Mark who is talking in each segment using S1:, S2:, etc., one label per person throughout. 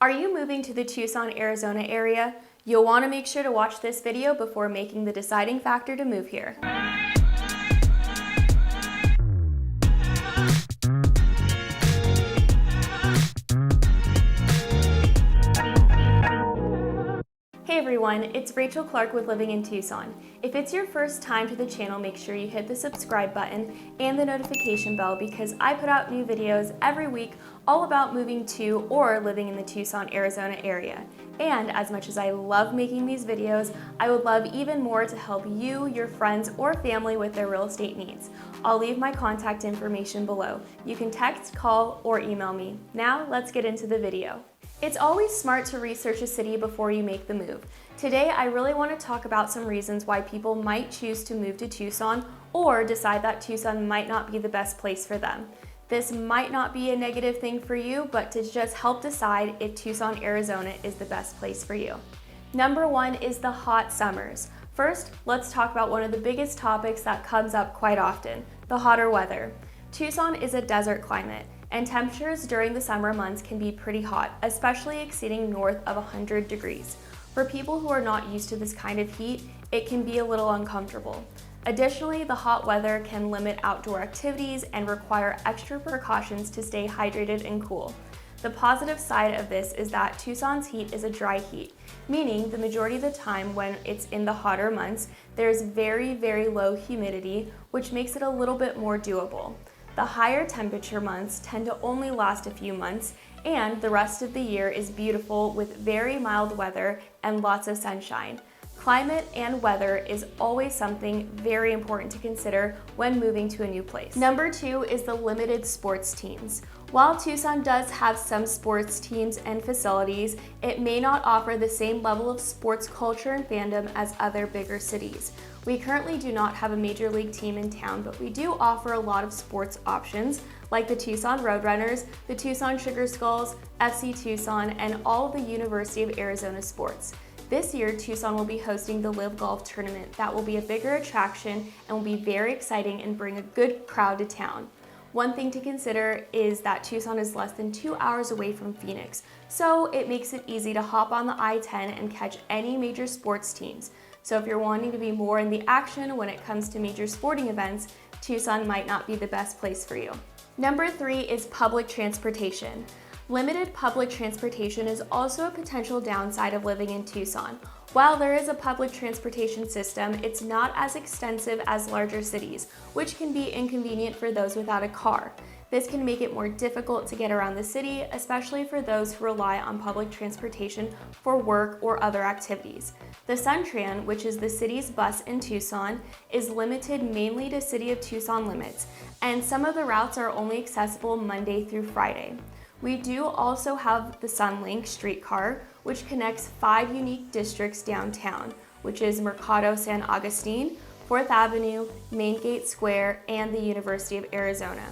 S1: Are you moving to the Tucson, Arizona area? You'll want to make sure to watch this video before making the deciding factor to move here. Hey everyone, it's Rachel Clark with Living in Tucson. If it's your first time to the channel, make sure you hit the subscribe button and the notification bell because I put out new videos every week all about moving to or living in the Tucson, Arizona area. And as much as I love making these videos, I would love even more to help you, your friends, or family with their real estate needs. I'll leave my contact information below. You can text, call, or email me. Now let's get into the video. It's always smart to research a city before you make the move. Today, I really want to talk about some reasons why people might choose to move to Tucson or decide that Tucson might not be the best place for them. This might not be a negative thing for you, but to just help decide if Tucson, Arizona is the best place for you. Number one is the hot summers. First, let's talk about one of the biggest topics that comes up quite often, the hotter weather. Tucson is a desert climate, and temperatures during the summer months can be pretty hot, especially exceeding north of 100 degrees. For people who are not used to this kind of heat, it can be a little uncomfortable. Additionally, the hot weather can limit outdoor activities and require extra precautions to stay hydrated and cool. The positive side of this is that Tucson's heat is a dry heat, meaning the majority of the time when it's in the hotter months, there's very, very low humidity, which makes it a little bit more doable. The higher temperature months tend to only last a few months, and the rest of the year is beautiful with very mild weather and lots of sunshine. Climate and weather is always something very important to consider when moving to a new place. Number two is the limited sports teams. While Tucson does have some sports teams and facilities, it may not offer the same level of sports culture and fandom as other bigger cities. We currently do not have a major league team in town, but we do offer a lot of sports options like the Tucson Roadrunners, the Tucson Sugar Skulls, FC Tucson, and all of the University of Arizona sports. This year, Tucson will be hosting the Live Golf Tournament. That will be a bigger attraction and will be very exciting and bring a good crowd to town. One thing to consider is that Tucson is less than 2 hours away from Phoenix, so it makes it easy to hop on the I-10 and catch any major sports teams. So if you're wanting to be more in the action when it comes to major sporting events, Tucson might not be the best place for you. Number three is public transportation. Limited public transportation is also a potential downside of living in Tucson. While there is a public transportation system, it's not as extensive as larger cities, which can be inconvenient for those without a car. This can make it more difficult to get around the city, especially for those who rely on public transportation for work or other activities. The SunTran, which is the city's bus in Tucson, is limited mainly to City of Tucson limits, and some of the routes are only accessible Monday through Friday. We do also have the Sunlink streetcar, which connects 5 unique districts downtown, which is Mercado San Agustin, 4th Avenue, Main Gate Square, and the University of Arizona.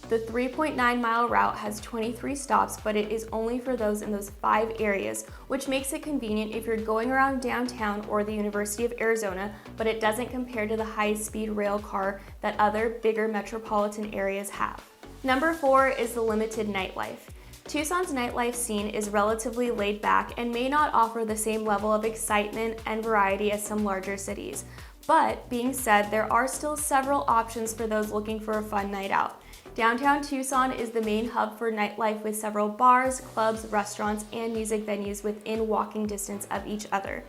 S1: The 3.9-mile route has 23 stops, but it is only for those in those 5 areas, which makes it convenient if you're going around downtown or the University of Arizona, but it doesn't compare to the high-speed rail car that other bigger metropolitan areas have. Number four is the limited nightlife. Tucson's nightlife scene is relatively laid back and may not offer the same level of excitement and variety as some larger cities. But being said, there are still several options for those looking for a fun night out. Downtown Tucson is the main hub for nightlife with several bars, clubs, restaurants, and music venues within walking distance of each other.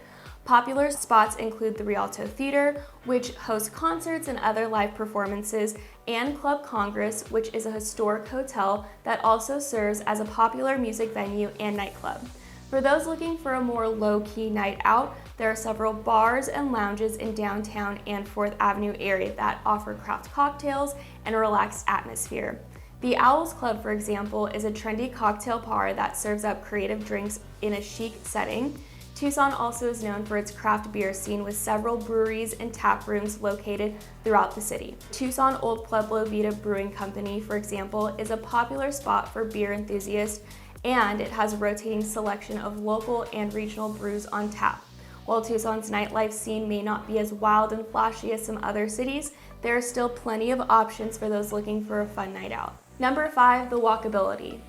S1: Popular spots include the Rialto Theater, which hosts concerts and other live performances, and Club Congress, which is a historic hotel that also serves as a popular music venue and nightclub. For those looking for a more low-key night out, there are several bars and lounges in downtown and 4th Avenue area that offer craft cocktails and a relaxed atmosphere. The Owls Club, for example, is a trendy cocktail bar that serves up creative drinks in a chic setting. Tucson also is known for its craft beer scene with several breweries and tap rooms located throughout the city. Tucson Old Pueblo Vita Brewing Company, for example, is a popular spot for beer enthusiasts, and it has a rotating selection of local and regional brews on tap. While Tucson's nightlife scene may not be as wild and flashy as some other cities, there are still plenty of options for those looking for a fun night out. Number 5, the walkability.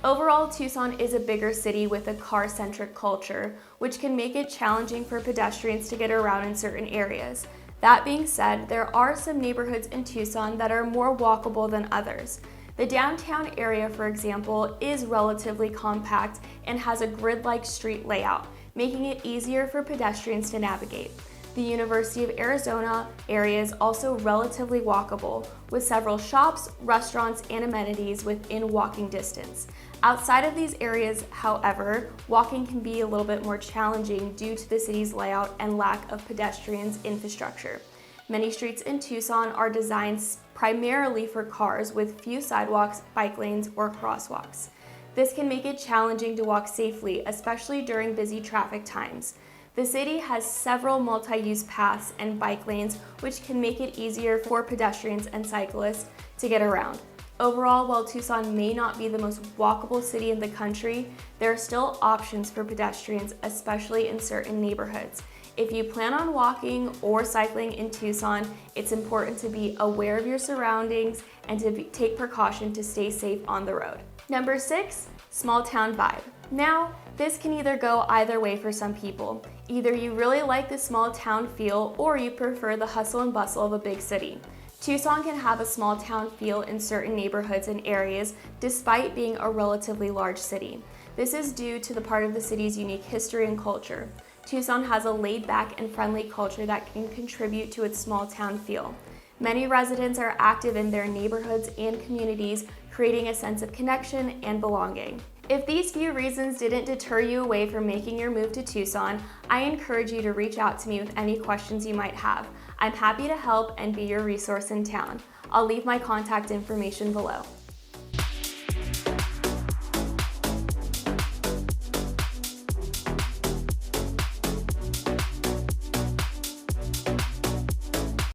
S1: Overall, Tucson is a bigger city with a car-centric culture, which can make it challenging for pedestrians to get around in certain areas. That being said, there are some neighborhoods in Tucson that are more walkable than others. The downtown area, for example, is relatively compact and has a grid-like street layout, making it easier for pedestrians to navigate. The University of Arizona area is also relatively walkable, with several shops, restaurants, and amenities within walking distance. Outside of these areas, however, walking can be a little bit more challenging due to the city's layout and lack of pedestrians infrastructure. Many streets in Tucson are designed primarily for cars with few sidewalks, bike lanes, or crosswalks. This can make it challenging to walk safely, especially during busy traffic times. The city has several multi-use paths and bike lanes, which can make it easier for pedestrians and cyclists to get around. Overall, while Tucson may not be the most walkable city in the country, there are still options for pedestrians, especially in certain neighborhoods. If you plan on walking or cycling in Tucson, it's important to be aware of your surroundings and to take precaution to stay safe on the road. Number 6, small town vibe. Now, this can either go either way for some people. Either you really like the small town feel or you prefer the hustle and bustle of a big city. Tucson can have a small town feel in certain neighborhoods and areas despite being a relatively large city. This is due to the part of the city's unique history and culture. Tucson has a laid-back and friendly culture that can contribute to its small town feel. Many residents are active in their neighborhoods and communities, creating a sense of connection and belonging. If these few reasons didn't deter you away from making your move to Tucson, I encourage you to reach out to me with any questions you might have. I'm happy to help and be your resource in town. I'll leave my contact information below.